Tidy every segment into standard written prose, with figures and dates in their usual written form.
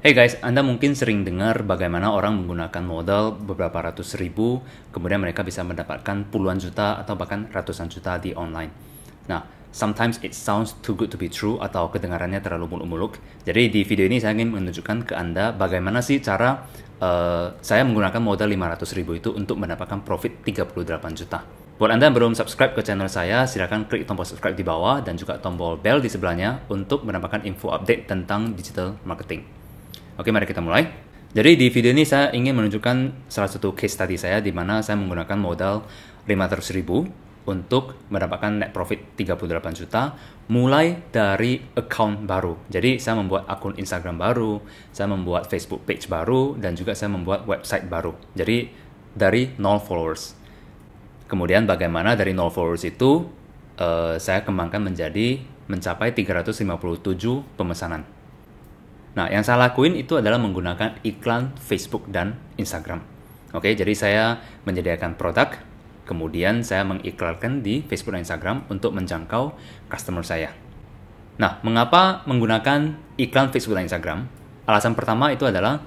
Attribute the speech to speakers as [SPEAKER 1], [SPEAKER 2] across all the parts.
[SPEAKER 1] Hey guys, Anda mungkin sering dengar bagaimana orang menggunakan modal beberapa ratus ribu, kemudian mereka bisa mendapatkan puluhan juta atau bahkan ratusan juta di online. Nah, sometimes it sounds too good to be true atau kedengarannya terlalu muluk-muluk. Jadi di video ini saya ingin menunjukkan ke Anda bagaimana sih cara saya menggunakan modal 500 ribu itu untuk mendapatkan profit 38 juta. Buat Anda yang belum subscribe ke channel saya, silakan klik tombol subscribe di bawah dan juga tombol bell di sebelahnya untuk mendapatkan info update tentang digital marketing. Oke, mari kita mulai. Jadi di video ini saya ingin menunjukkan salah satu case study saya di mana saya menggunakan modal 500 ribu untuk mendapatkan net profit 38 juta mulai dari account baru. Jadi saya membuat akun Instagram baru, saya membuat Facebook page baru, dan juga saya membuat website baru. Jadi dari 0 followers. Kemudian bagaimana dari 0 followers itu saya kembangkan mencapai 357 pemesanan. Nah, yang saya lakuin itu adalah menggunakan iklan Facebook dan Instagram. Oke, jadi saya menyediakan produk, kemudian saya mengiklankan di Facebook dan Instagram untuk menjangkau customer saya. Nah, mengapa menggunakan iklan Facebook dan Instagram? Alasan pertama itu adalah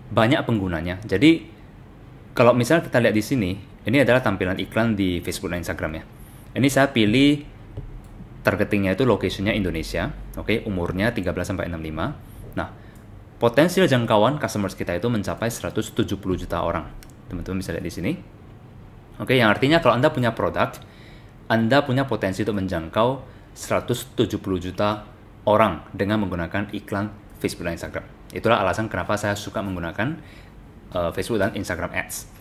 [SPEAKER 1] banyak penggunanya. Jadi, kalau misalnya kita lihat di sini, ini adalah tampilan iklan di Facebook dan Instagram ya. Ini saya pilih targetingnya itu location-nya Indonesia, oke, umurnya 13-65. Nah, potensial jangkauan customers kita itu mencapai 170 juta orang. Teman-teman bisa lihat di sini. Oke, yang artinya kalau Anda punya produk, Anda punya potensi untuk menjangkau 170 juta orang dengan menggunakan iklan Facebook dan Instagram. Itulah alasan kenapa saya suka menggunakan Facebook dan Instagram Ads.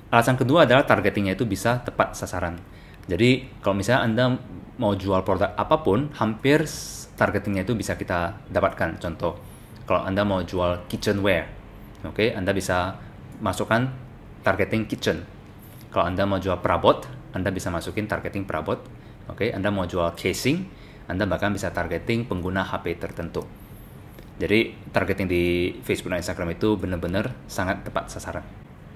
[SPEAKER 1] Alasan kedua adalah targetingnya itu bisa tepat sasaran. Jadi, kalau misalnya Anda mau jual produk apapun, hampir targetingnya itu bisa kita dapatkan. Contoh, kalau Anda mau jual kitchenware, oke, Anda bisa masukkan targeting kitchen. Kalau Anda mau jual perabot, Anda bisa masukin targeting perabot. Oke, Anda mau jual casing, Anda bahkan bisa targeting pengguna HP tertentu. Jadi, targeting di Facebook dan Instagram itu benar-benar sangat tepat sasaran.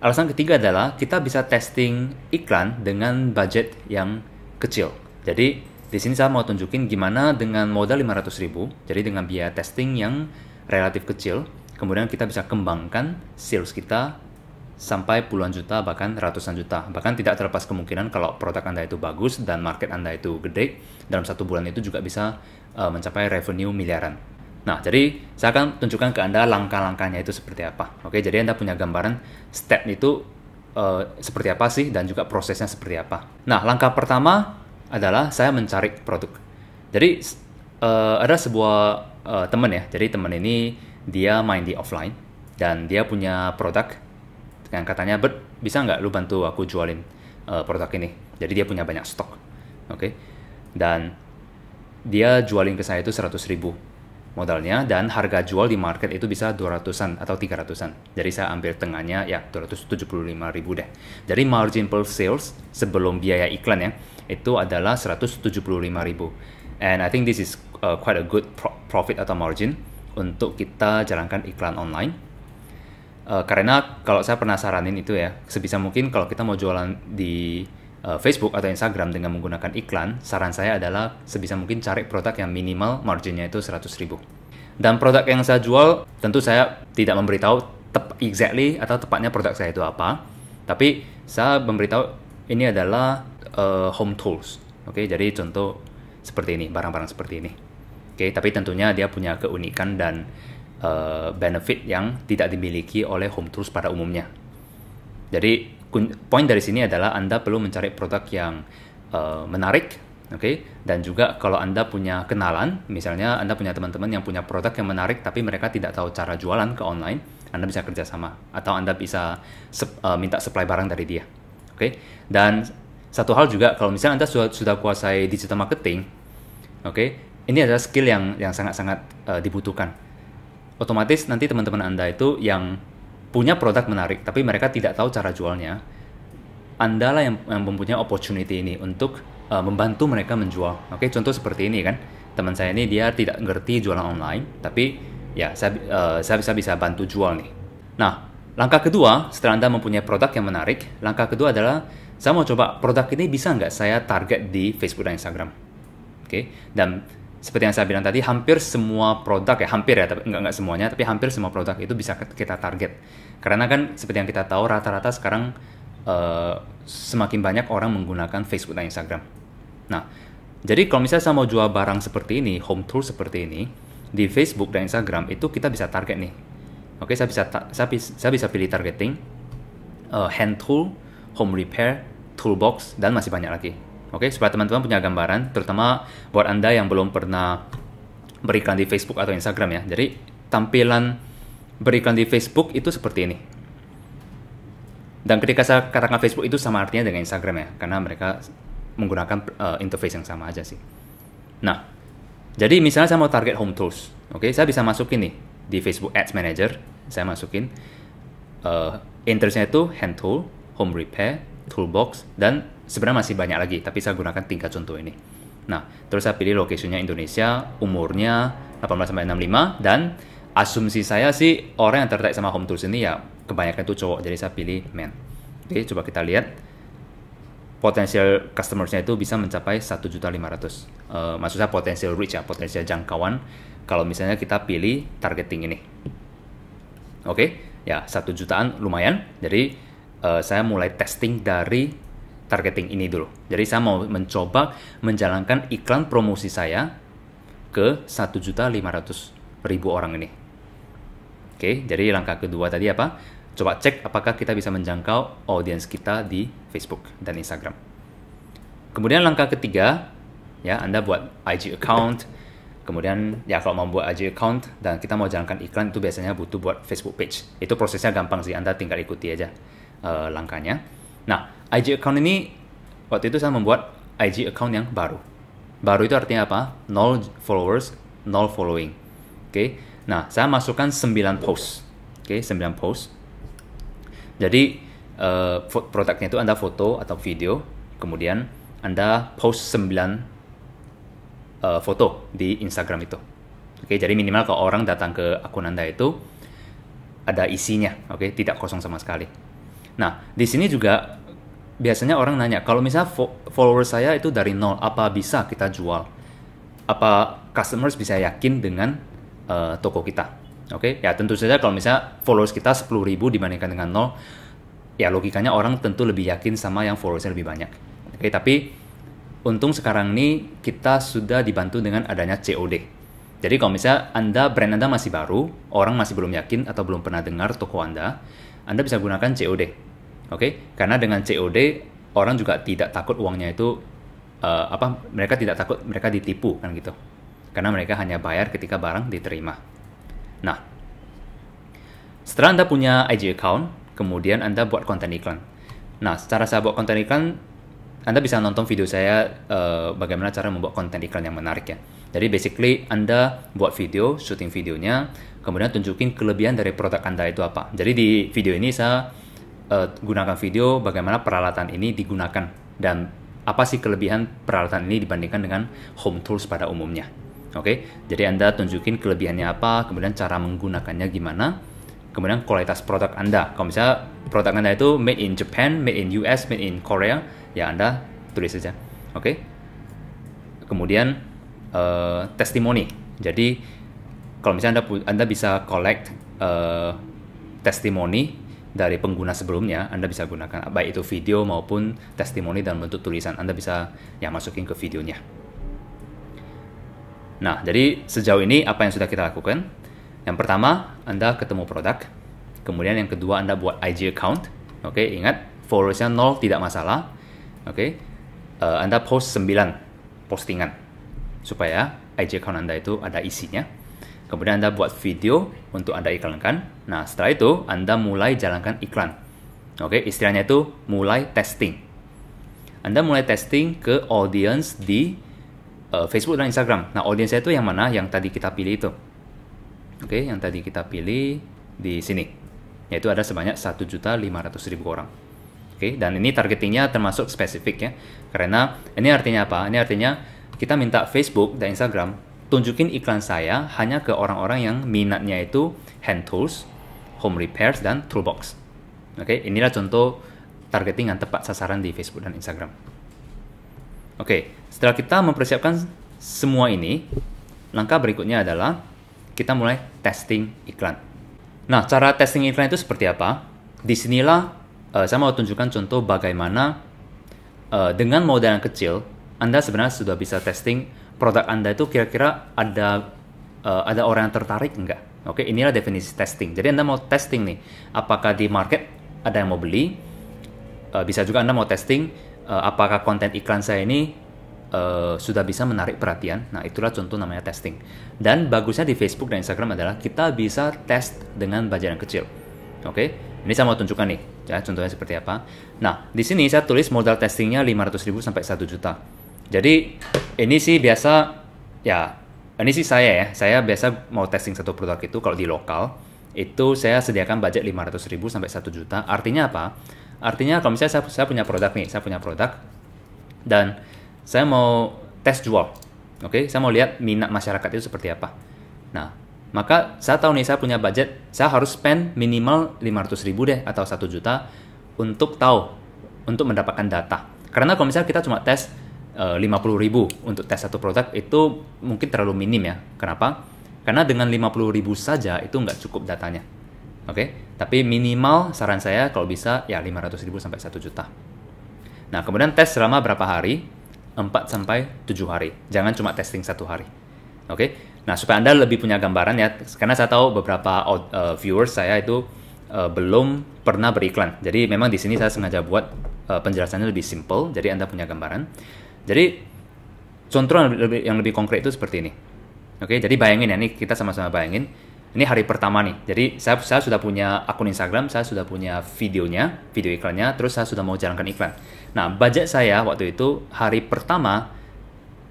[SPEAKER 1] Alasan ketiga adalah kita bisa testing iklan dengan budget yang kecil. Jadi, di sini saya mau tunjukin gimana dengan modal 500 ribu, jadi dengan biaya testing yang relatif kecil, kemudian kita bisa kembangkan sales kita sampai puluhan juta, bahkan ratusan juta. Bahkan tidak terlepas kemungkinan kalau produk Anda itu bagus dan market Anda itu gede, dalam 1 bulan itu juga bisa mencapai revenue miliaran. Nah, jadi saya akan tunjukkan ke Anda langkah-langkahnya itu seperti apa. Oke, jadi Anda punya gambaran step itu seperti apa sih, dan juga prosesnya seperti apa. Nah, langkah pertama adalah saya mencari produk. Jadi ada sebuah teman ya, jadi teman ini dia main di offline dan dia punya produk yang katanya, "Bert, bisa nggak lu bantu aku jualin produk ini?" Jadi dia punya banyak stok, oke. Dan dia jualin ke saya itu 100 ribu modalnya, dan harga jual di market itu bisa 200-an atau 300-an. Jadi saya ambil tengahnya ya 275 ribu deh. Jadi margin per sales sebelum biaya iklan ya, itu adalah 175 ribu. And I think this is quite a good profit atau margin untuk kita jalankan iklan online. Karena kalau saya pernah saranin itu ya, sebisa mungkin kalau kita mau jualan di Facebook atau Instagram dengan menggunakan iklan, saran saya adalah sebisa mungkin cari produk yang minimal marginnya itu 100 ribu. Dan produk yang saya jual, tentu saya tidak memberitahu exactly atau tepatnya produk saya itu apa, tapi saya memberitahu ini adalah home tools. Oke, jadi contoh seperti ini, barang-barang seperti ini. Oke, tapi tentunya dia punya keunikan dan benefit yang tidak dimiliki oleh home tools pada umumnya. Jadi poin dari sini adalah Anda perlu mencari produk yang menarik, oke? Dan juga kalau Anda punya kenalan, misalnya Anda punya teman-teman yang punya produk yang menarik tapi mereka tidak tahu cara jualan ke online, Anda bisa kerjasama atau Anda bisa minta supply barang dari dia, oke? Dan satu hal juga, kalau misalnya Anda sudah kuasai digital marketing, oke, ini adalah skill yang sangat-sangat dibutuhkan. Otomatis nanti teman-teman Anda itu yang punya produk menarik, tapi mereka tidak tahu cara jualnya, Anda lah yang mempunyai opportunity ini untuk membantu mereka menjual. Oke, contoh seperti ini kan, teman saya ini dia tidak ngerti jualan online, tapi ya saya bisa bantu jual nih. Nah, langkah kedua setelah Anda mempunyai produk yang menarik, langkah kedua adalah saya mau coba produk ini bisa nggak saya target di Facebook dan Instagram. Oke, dan seperti yang saya bilang tadi, hampir semua produk ya, hampir ya, tapi nggak semuanya, tapi hampir semua produk itu bisa kita target. Karena kan seperti yang kita tahu, rata-rata sekarang semakin banyak orang menggunakan Facebook dan Instagram. Nah, jadi kalau misalnya saya mau jual barang seperti ini, home tool seperti ini, di Facebook dan Instagram itu kita bisa target nih. Oke, saya bisa pilih targeting, hand tool, home repair, toolbox, dan masih banyak lagi. Oke, supaya teman-teman punya gambaran, terutama buat Anda yang belum pernah beriklan di Facebook atau Instagram ya. Jadi, tampilan beriklan di Facebook itu seperti ini. Dan ketika saya katakan Facebook itu sama artinya dengan Instagram ya, karena mereka menggunakan interface yang sama aja sih. Nah, jadi misalnya saya mau target home tools. Oke, saya bisa masukin nih di Facebook Ads Manager, saya masukin interestnya itu hand tool, home repair, toolbox, dan sebenarnya masih banyak lagi, tapi saya gunakan 3 contoh ini. Nah, terus saya pilih location-nya Indonesia, umurnya 18-65, dan asumsi saya sih orang yang tertarik sama home tools ini ya kebanyakan itu cowok, jadi saya pilih men. Oke, coba kita lihat potensial customers-nya itu bisa mencapai 1.500.000. Maksud saya potensial reach ya, potensial jangkauan kalau misalnya kita pilih targeting ini. Oke, ya 1 jutaan lumayan. Jadi saya mulai testing dari targeting ini dulu. Jadi saya mau mencoba menjalankan iklan promosi saya ke 1.500.000 orang ini. Oke, jadi langkah kedua tadi apa? Coba cek apakah kita bisa menjangkau audiens kita di Facebook dan Instagram. Kemudian langkah ketiga, ya Anda buat IG account. Kemudian ya kalau mau buat IG account dan kita mau jalankan iklan itu biasanya butuh buat Facebook page. Itu prosesnya gampang sih, Anda tinggal ikuti aja langkahnya. Nah, IG account ini waktu itu saya membuat IG account yang baru. Baru itu artinya apa? 0 followers, 0 following. Oke. Nah, saya masukkan 9 post. Oke, 9 post. Jadi produknya itu Anda foto atau video, kemudian Anda post 9 foto di Instagram itu. Oke, jadi minimal kalau orang datang ke akun Anda itu ada isinya, oke, tidak kosong sama sekali. Nah, di sini juga biasanya orang nanya, kalau misalnya follower saya itu dari 0, apa bisa kita jual? Apa customers bisa yakin dengan toko kita? Oke, ya tentu saja kalau misalnya followers kita 10.000 dibandingkan dengan 0, ya logikanya orang tentu lebih yakin sama yang followersnya lebih banyak. Oke, tapi untung sekarang ini kita sudah dibantu dengan adanya COD. Jadi kalau misalnya brand Anda masih baru, orang masih belum yakin atau belum pernah dengar toko Anda bisa gunakan COD. Oke, karena dengan COD orang juga tidak takut uangnya itu mereka tidak takut mereka ditipu kan gitu. Karena mereka hanya bayar ketika barang diterima. Nah, setelah Anda punya IG account, kemudian Anda buat konten iklan. Nah, secara saya buat konten iklan, Anda bisa nonton video saya bagaimana cara membuat konten iklan yang menarik ya. Jadi basically Anda buat video, syuting videonya, kemudian tunjukin kelebihan dari produk Anda itu apa. Jadi di video ini saya gunakan video bagaimana peralatan ini digunakan dan apa sih kelebihan peralatan ini dibandingkan dengan home tools pada umumnya. Oke, jadi Anda tunjukin kelebihannya apa, kemudian cara menggunakannya gimana, kemudian kualitas produk Anda. Kalau misalnya produk Anda itu made in Japan, made in US, made in Korea, ya Anda tulis saja. Oke. Kemudian testimoni. Jadi kalau misalnya Anda bisa collect testimoni dari pengguna sebelumnya, Anda bisa gunakan baik itu video maupun testimoni dalam bentuk tulisan. Anda bisa ya masukin ke videonya. Nah, jadi sejauh ini apa yang sudah kita lakukan? Yang pertama, Anda ketemu produk. Kemudian yang kedua, Anda buat IG account. Oke, ingat, followersnya 0 tidak masalah. Oke, Anda post 9 postingan. Supaya IG account Anda itu ada isinya. Kemudian Anda buat video untuk Anda iklankan. Nah, setelah itu, Anda mulai jalankan iklan. Oke, istilahnya itu mulai testing. Anda mulai testing ke audience di Facebook dan Instagram. Nah, audiensnya itu yang mana? Yang tadi kita pilih itu. Oke, yang tadi kita pilih di sini. Yaitu ada sebanyak 1.500.000 orang. Oke, dan ini targetingnya termasuk spesifik ya. Karena ini artinya apa? Ini artinya kita minta Facebook dan Instagram tunjukin iklan saya hanya ke orang-orang yang minatnya itu hand tools, home repairs, dan toolbox. Oke, inilah contoh targeting yang tepat sasaran di Facebook dan Instagram. Oke, setelah kita mempersiapkan semua ini, langkah berikutnya adalah kita mulai testing iklan. Nah, cara testing iklan itu seperti apa? Disinilah saya mau tunjukkan contoh bagaimana dengan modal yang kecil, Anda sebenarnya sudah bisa testing produk Anda itu kira-kira ada orang yang tertarik enggak? Oke, inilah definisi testing. Jadi Anda mau testing nih, apakah di market ada yang mau beli? Bisa juga Anda mau testing apakah konten iklan saya ini sudah bisa menarik perhatian. Nah, itulah contoh namanya testing. Dan bagusnya di Facebook dan Instagram adalah kita bisa test dengan budget yang kecil. Oke, ini saya mau tunjukkan nih, ya, contohnya seperti apa. Nah, di sini saya tulis modal testingnya 500.000 sampai 1 juta. Jadi, ini sih biasa, ya, ini sih saya biasa mau testing satu produk itu kalau di lokal, itu saya sediakan budget 500.000 sampai 1 juta. Artinya apa? Artinya kalau misalnya saya punya produk nih, dan saya mau tes jual. Oke, saya mau lihat minat masyarakat itu seperti apa. Nah, maka saya tahu nih saya punya budget, saya harus spend minimal 500.000 deh atau 1 juta untuk mendapatkan data. Karena kalau misalnya kita cuma tes 50.000 untuk tes satu produk itu mungkin terlalu minim ya. Kenapa? Karena dengan 50.000 saja itu nggak cukup datanya. Oke, tapi minimal saran saya kalau bisa ya 500.000 sampai 1 juta. Nah, kemudian tes selama berapa hari? 4 sampai 7 hari. Jangan cuma testing 1 hari. Oke. Nah, supaya Anda lebih punya gambaran ya, karena saya tahu beberapa viewers saya itu belum pernah beriklan. Jadi memang di sini saya sengaja buat penjelasannya lebih simple, jadi Anda punya gambaran. Jadi contoh yang lebih konkret itu seperti ini. Oke, jadi bayangin ya, ini kita sama-sama bayangin. Ini hari pertama nih. Jadi saya sudah punya akun Instagram, saya sudah punya video iklannya, terus saya sudah mau jalankan iklan. Nah, budget saya waktu itu hari pertama,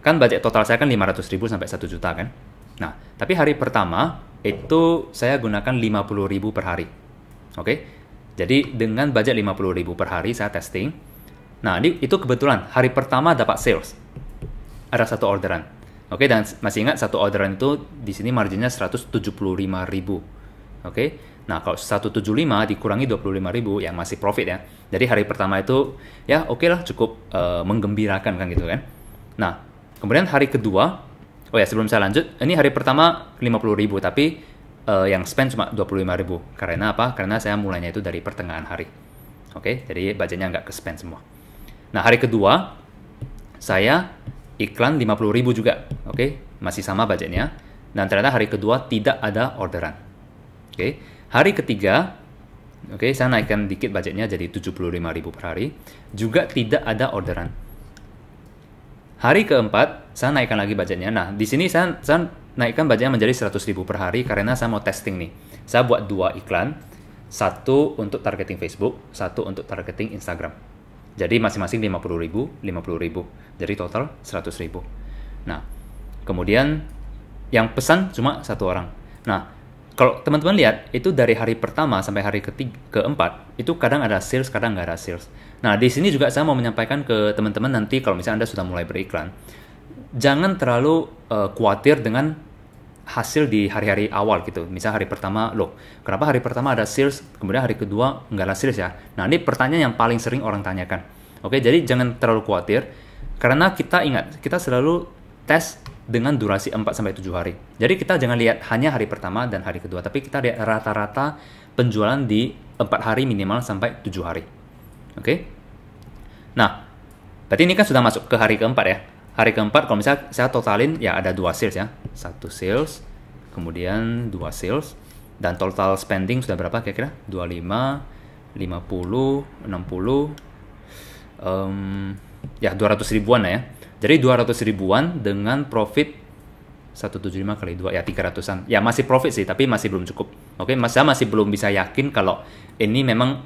[SPEAKER 1] kan budget total saya kan 500.000 sampai 1 juta kan. Nah, tapi hari pertama itu saya gunakan 50.000 per hari. Oke. Jadi dengan budget 50.000 per hari saya testing. Nah, itu kebetulan hari pertama dapat sales. Ada satu orderan. Oke, dan masih ingat satu orderan itu di sini marginnya 175.000. Oke. Nah, kalau 175 dikurangi 25.000 ya masih profit ya. Jadi hari pertama itu ya oke lah, cukup menggembirakan kan gitu kan. Nah, kemudian hari kedua, oh ya, sebelum saya lanjut, ini hari pertama 50.000, tapi yang spend cuma 25.000. Karena apa? Karena saya mulainya itu dari pertengahan hari. Oke, jadi budgetnya nggak ke spend semua. Nah, hari kedua, saya iklan 50.000 juga. Oke, masih sama budgetnya. Dan ternyata hari kedua tidak ada orderan. Oke, hari ketiga, oke, saya naikkan dikit budgetnya jadi 75.000 per hari. Juga tidak ada orderan. Hari keempat, saya naikkan lagi budgetnya. Nah, di sini saya naikkan budgetnya menjadi 100.000 per hari karena saya mau testing nih. Saya buat 2 iklan, satu untuk targeting Facebook, satu untuk targeting Instagram. Jadi masing-masing 50.000, 50.000. Jadi total 100.000. Nah, kemudian yang pesan cuma 1 orang. Nah, kalau teman-teman lihat, itu dari hari pertama sampai hari keempat, itu kadang ada sales, kadang nggak ada sales. Nah, di sini juga saya mau menyampaikan ke teman-teman nanti kalau misalnya Anda sudah mulai beriklan, jangan terlalu khawatir dengan hasil di hari-hari awal gitu. Misalnya hari pertama, loh, kenapa hari pertama ada sales, kemudian hari kedua nggak ada sales ya? Nah, ini pertanyaan yang paling sering orang tanyakan. Oke, jadi jangan terlalu khawatir, karena kita ingat, kita selalu tes dengan durasi 4-7 hari. Jadi kita jangan lihat hanya hari pertama dan hari kedua, tapi kita lihat rata-rata penjualan di 4 hari minimal sampai 7 hari. Oke? Nah, berarti ini kan sudah masuk ke hari keempat ya. Hari keempat, kalau misalnya saya totalin, ya ada 2 sales ya. 1 sales, kemudian 2 sales, dan total spending sudah berapa kira-kira? 25, 50, 60, ya 200 ribuan lah ya. Jadi 200 ribuan dengan profit 175 kali 2, ya 300-an. Ya masih profit sih, tapi masih belum cukup. Oke, saya masih belum bisa yakin kalau ini memang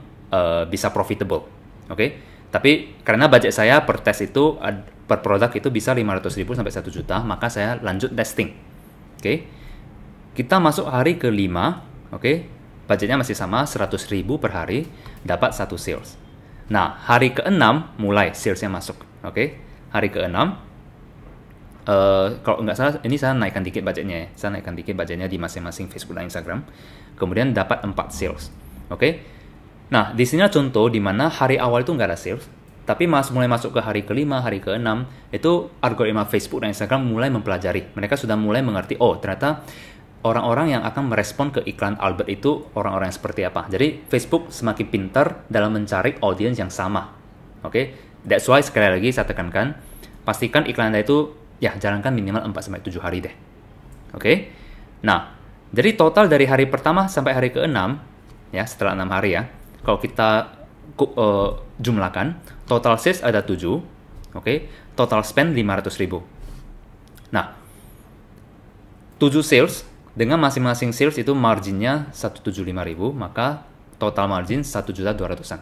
[SPEAKER 1] bisa profitable. Oke, tapi karena budget saya per tes itu, per produk itu bisa 500.000 sampai 1 juta, maka saya lanjut testing. Oke, kita masuk hari ke-5, oke, budgetnya masih sama, 100.000 per hari, dapat 1 sales. Nah, hari ke-6 mulai salesnya masuk. Oke, hari ke-6, kalau nggak salah, ini saya naikkan dikit budgetnya ya. Saya naikkan dikit budgetnya di masing-masing Facebook dan Instagram. Kemudian dapat 4 sales. Oke. Nah, di sini contoh di mana hari awal itu nggak ada sales. Tapi mulai masuk ke hari ke-5, hari ke-6, itu algoritma Facebook dan Instagram mulai mempelajari. Mereka sudah mulai mengerti, oh ternyata orang-orang yang akan merespon ke iklan Albert itu orang-orang yang seperti apa. Jadi Facebook semakin pintar dalam mencari audiens yang sama. Oke, that's why sekali lagi saya tekankan, pastikan iklan Anda itu ya jalankan minimal 4-7 hari deh. Oke. Nah, jadi total dari hari pertama sampai hari ke-6 ya, setelah 6 hari ya. Kalau kita jumlahkan, total sales ada 7, oke, total spend 500.000. Nah, 7 sales dengan masing-masing sales itu marginnya 175.000, maka total margin 1.200.000-an.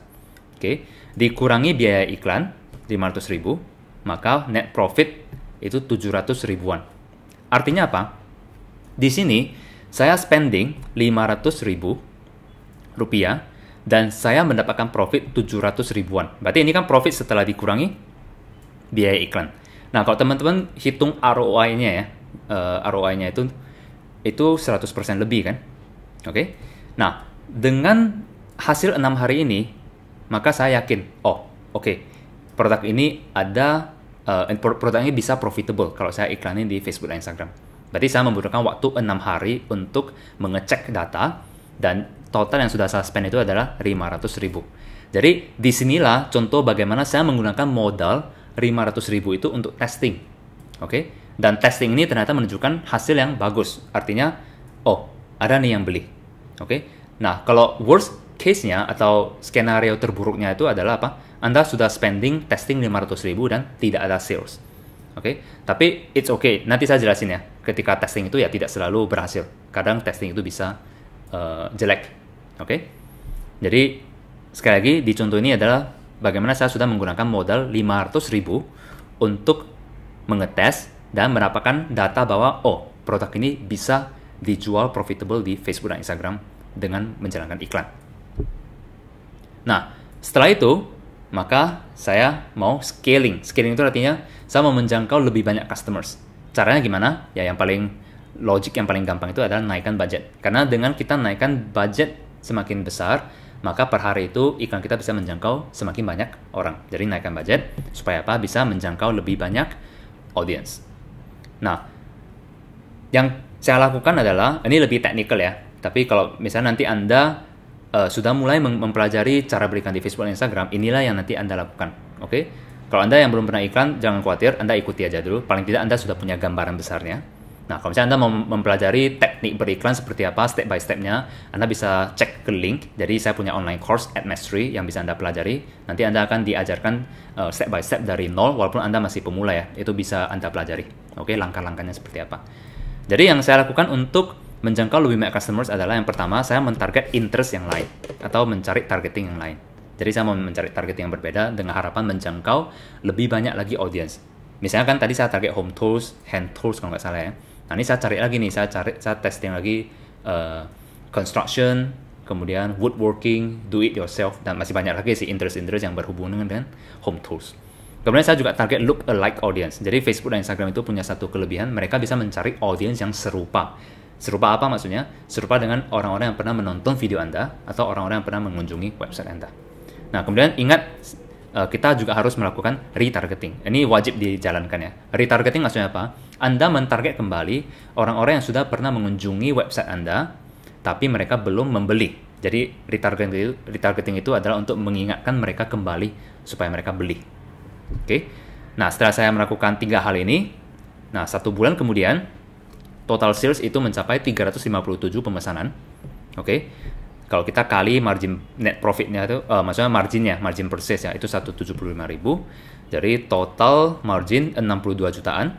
[SPEAKER 1] Oke, dikurangi biaya iklan 500.000, maka net profit itu 700.000-an. Artinya apa? Di sini saya spending 500.000 rupiah dan saya mendapatkan profit 700.000-an. Berarti ini kan profit setelah dikurangi biaya iklan. Nah, kalau teman-teman hitung ROI-nya ya, ROI-nya itu 100% lebih kan. Oke. Nah, dengan hasil 6 hari ini, maka saya yakin, produk ini produk ini bisa profitable kalau saya iklanin di Facebook dan Instagram. Berarti saya membutuhkan waktu 6 hari untuk mengecek data, dan total yang sudah saya spend itu adalah 500.000. Jadi disinilah contoh bagaimana saya menggunakan modal 500.000 itu untuk testing. Oke? Dan testing ini ternyata menunjukkan hasil yang bagus. Artinya, ada nih yang beli. Oke? Nah, kalau worst case-nya atau skenario terburuknya itu adalah apa? Anda sudah spending testing 500.000 dan tidak ada sales. Oke? Tapi it's okay. Nanti saya jelasin ya. Ketika testing itu ya tidak selalu berhasil. Kadang testing itu bisa jelek. Oke? Jadi sekali lagi di contoh ini adalah bagaimana saya sudah menggunakan modal 500.000 untuk mengetes dan mendapatkan data bahwa produk ini bisa dijual profitable di Facebook dan Instagram dengan menjalankan iklan. Nah, setelah itu maka saya mau scaling. Scaling itu artinya saya mau menjangkau lebih banyak customers. Caranya gimana? Ya yang paling logik, yang paling gampang itu adalah naikkan budget. Karena dengan kita naikkan budget semakin besar, maka per hari itu iklan kita bisa menjangkau semakin banyak orang. Jadi naikkan budget supaya apa? Bisa menjangkau lebih banyak audience. Nah, yang saya lakukan adalah, ini lebih teknikal ya, tapi kalau misalnya nanti Anda sudah mulai mempelajari cara berikan di Facebook dan Instagram, inilah yang nanti Anda lakukan. Oke? Kalau Anda yang belum pernah iklan, jangan khawatir, Anda ikuti aja dulu. Paling tidak Anda sudah punya gambaran besarnya. Nah, kalau misalnya Anda mau mempelajari teknik beriklan seperti apa, step by step-nya, Anda bisa cek ke link. Jadi saya punya online course at Mastery yang bisa Anda pelajari. Nanti Anda akan diajarkan step by step dari nol, walaupun Anda masih pemula ya. Itu bisa Anda pelajari. Oke, langkah-langkahnya seperti apa. Jadi yang saya lakukan untuk menjangkau lebih banyak customers adalah yang pertama, saya mentarget interest yang lain atau mencari targeting yang lain. Jadi saya mau mencari targeting yang berbeda dengan harapan menjangkau lebih banyak lagi audience. Misalnya kan tadi saya target home tools, hand tools kalau nggak salah ya. Nah ini saya cari lagi nih, saya testing lagi construction, kemudian woodworking, do it yourself, dan masih banyak lagi sih interest yang berhubungan dengan home tools. Kemudian saya juga target look alike audience. Jadi Facebook dan Instagram itu punya satu kelebihan, mereka bisa mencari audience yang serupa. Serupa apa maksudnya? Serupa dengan orang-orang yang pernah menonton video Anda atau orang-orang yang pernah mengunjungi website Anda. Nah, kemudian ingat, kita juga harus melakukan retargeting. Ini wajib dijalankan ya. Retargeting maksudnya apa? Anda mentarget kembali orang-orang yang sudah pernah mengunjungi website Anda, tapi mereka belum membeli. Jadi retargeting itu adalah untuk mengingatkan mereka kembali supaya mereka beli. Oke. Nah, setelah saya melakukan 3 hal ini, nah 1 bulan kemudian total sales itu mencapai 357 pemesanan. Oke. Kalau kita kali margin net profitnya itu, maksudnya margin per sales ya, itu 175.000. Jadi total margin 62 jutaan.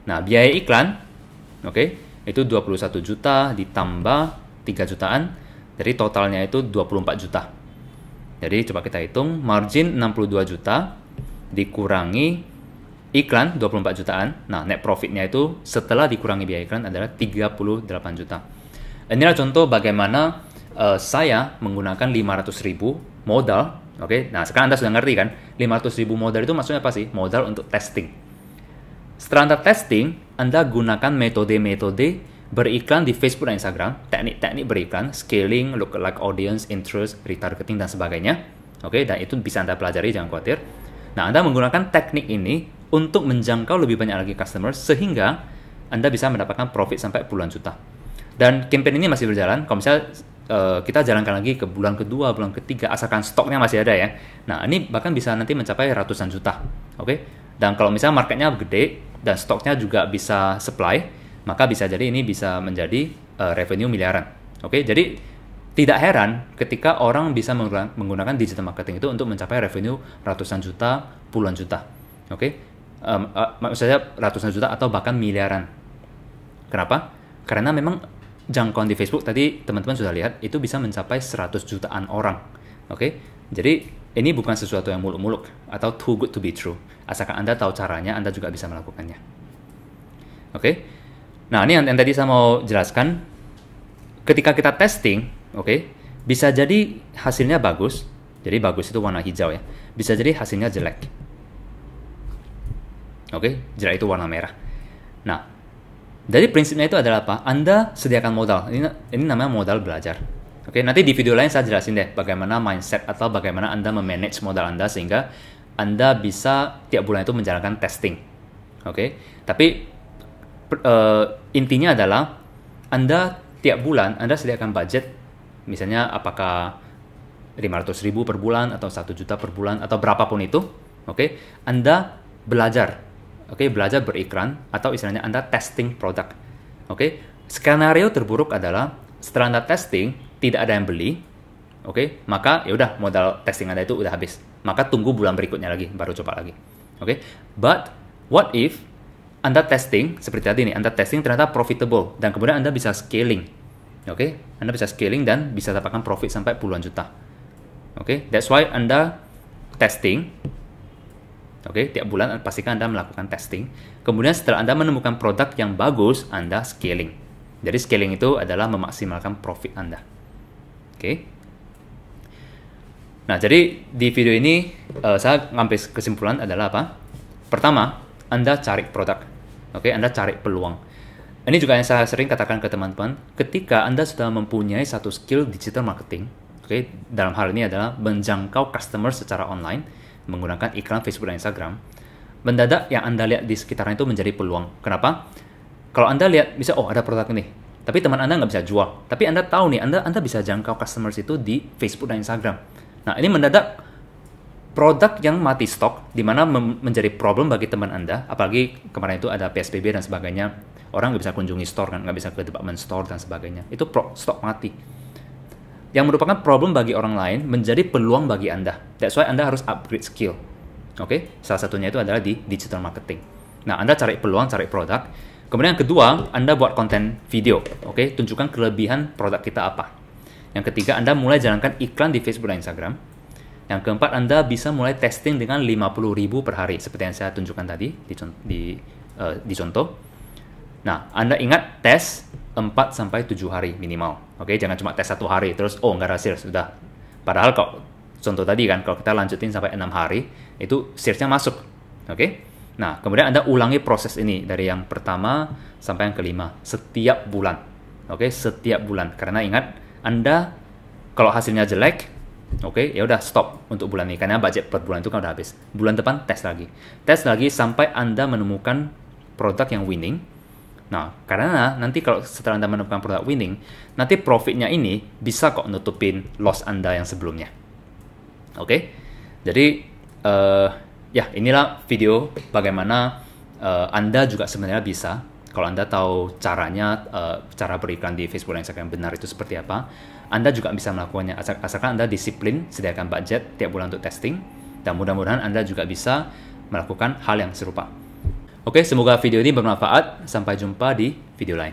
[SPEAKER 1] Nah, biaya iklan, itu 21 juta ditambah 3 jutaan. Jadi totalnya itu 24 juta. Jadi coba kita hitung, margin 62 juta dikurangi iklan 24 jutaan. Nah, net profitnya itu setelah dikurangi biaya iklan adalah 38 juta. Inilah contoh bagaimana saya menggunakan 500.000 modal. Oke, nah sekarang Anda sudah ngerti kan? 500.000 modal itu maksudnya apa sih? Modal untuk testing. Setelah Anda testing, Anda gunakan metode-metode beriklan di Facebook dan Instagram, teknik-teknik beriklan, scaling, lookalike audience, interest, retargeting, dan sebagainya. Oke, dan itu bisa Anda pelajari, jangan khawatir. Nah, Anda menggunakan teknik ini untuk menjangkau lebih banyak lagi customer sehingga Anda bisa mendapatkan profit sampai puluhan juta. Dan campaign ini masih berjalan. Kalau misalnya kita jalankan lagi ke bulan kedua, bulan ketiga, asalkan stoknya masih ada ya. Nah, ini bahkan bisa nanti mencapai ratusan juta. Oke? Dan kalau misalnya marketnya gede dan stoknya juga bisa supply, maka bisa jadi ini bisa menjadi revenue miliaran. Oke? Jadi tidak heran ketika orang bisa menggunakan digital marketing itu untuk mencapai revenue ratusan juta, puluhan juta. Oke? Maksudnya ratusan juta atau bahkan miliaran. Kenapa? Karena memang jangkauan di Facebook tadi teman-teman sudah lihat itu bisa mencapai 100 jutaan orang. Oke? Jadi ini bukan sesuatu yang muluk-muluk atau too good to be true. Asalkan Anda tahu caranya, Anda juga bisa melakukannya. Oke? Nah, ini yang tadi saya mau jelaskan. Ketika kita testing, oke, bisa jadi hasilnya bagus. Jadi bagus itu warna hijau ya. Bisa jadi hasilnya jelek. Oke, jelek itu warna merah. Nah, dari prinsipnya itu adalah apa? Anda sediakan modal. Ini namanya modal belajar. Oke, nanti di video lain saya jelasin deh bagaimana mindset atau bagaimana Anda memanage modal Anda sehingga Anda bisa tiap bulan itu menjalankan testing. Oke, tapi intinya adalah Anda tiap bulan Anda sediakan budget, misalnya apakah 500.000 per bulan atau 1 juta per bulan atau berapapun itu. Oke, Anda belajar. Oke, belajar beriklan atau istilahnya Anda testing produk. Oke, skenario terburuk adalah setelah Anda testing tidak ada yang beli. Oke, maka ya udah modal testing Anda itu udah habis. Maka tunggu bulan berikutnya lagi baru coba lagi. Oke, but what if Anda testing seperti tadi nih, Anda testing ternyata profitable dan kemudian Anda bisa scaling. Oke, Anda bisa scaling dan bisa dapatkan profit sampai puluhan juta. Oke, that's why Anda testing. Oke, tiap bulan pastikan Anda melakukan testing. Kemudian setelah Anda menemukan produk yang bagus, Anda scaling. Jadi scaling itu adalah memaksimalkan profit Anda. Oke. Nah, jadi di video ini saya ngambil kesimpulan adalah apa? Pertama, Anda cari produk. Oke, Anda cari peluang. Ini juga yang saya sering katakan ke teman-teman, ketika Anda sudah mempunyai satu skill digital marketing, oke, dalam hal ini adalah menjangkau customer secara online menggunakan iklan Facebook dan Instagram, mendadak yang Anda lihat di sekitarnya itu menjadi peluang. Kenapa? Kalau Anda lihat, bisa, oh ada produk ini, tapi teman Anda nggak bisa jual. Tapi Anda tahu nih, Anda bisa jangkau customers itu di Facebook dan Instagram. Nah, ini mendadak produk yang mati stok, di mana menjadi problem bagi teman Anda, apalagi kemarin itu ada PSBB dan sebagainya, orang nggak bisa kunjungi store kan, nggak bisa ke department store dan sebagainya. Itu stok mati. Yang merupakan problem bagi orang lain menjadi peluang bagi Anda. That's why Anda harus upgrade skill. Oke, salah satunya itu adalah di digital marketing. Nah, Anda cari peluang, cari produk. Kemudian yang kedua, Anda buat konten video. Oke, tunjukkan kelebihan produk kita apa. Yang ketiga, Anda mulai jalankan iklan di Facebook dan Instagram. Yang keempat, Anda bisa mulai testing dengan 50.000 per hari, seperti yang saya tunjukkan tadi di contoh. Nah, Anda ingat tes 4-7 hari minimal. Oke, jangan cuma tes 1 hari, terus nggak ada sales, sudah. Padahal kalau contoh tadi kan, kalau kita lanjutin sampai 6 hari, itu salesnya masuk. Oke, nah kemudian Anda ulangi proses ini dari yang pertama sampai yang kelima, setiap bulan. Oke, setiap bulan. Karena ingat, Anda kalau hasilnya jelek, oke, ya udah stop untuk bulan ini karena budget per bulan itu kan udah habis. Bulan depan tes lagi sampai Anda menemukan produk yang winning. Nah, karena nanti kalau setelah Anda menemukan produk winning, nanti profitnya ini bisa kok nutupin loss Anda yang sebelumnya. Oke, jadi ya inilah video bagaimana Anda juga sebenarnya bisa. Kalau Anda tahu caranya, cara beriklan di Facebook dan Instagram benar itu seperti apa, Anda juga bisa melakukannya. Asalkan Anda disiplin, sediakan budget tiap bulan untuk testing, dan mudah-mudahan Anda juga bisa melakukan hal yang serupa. Oke, semoga video ini bermanfaat. Sampai jumpa di video lain.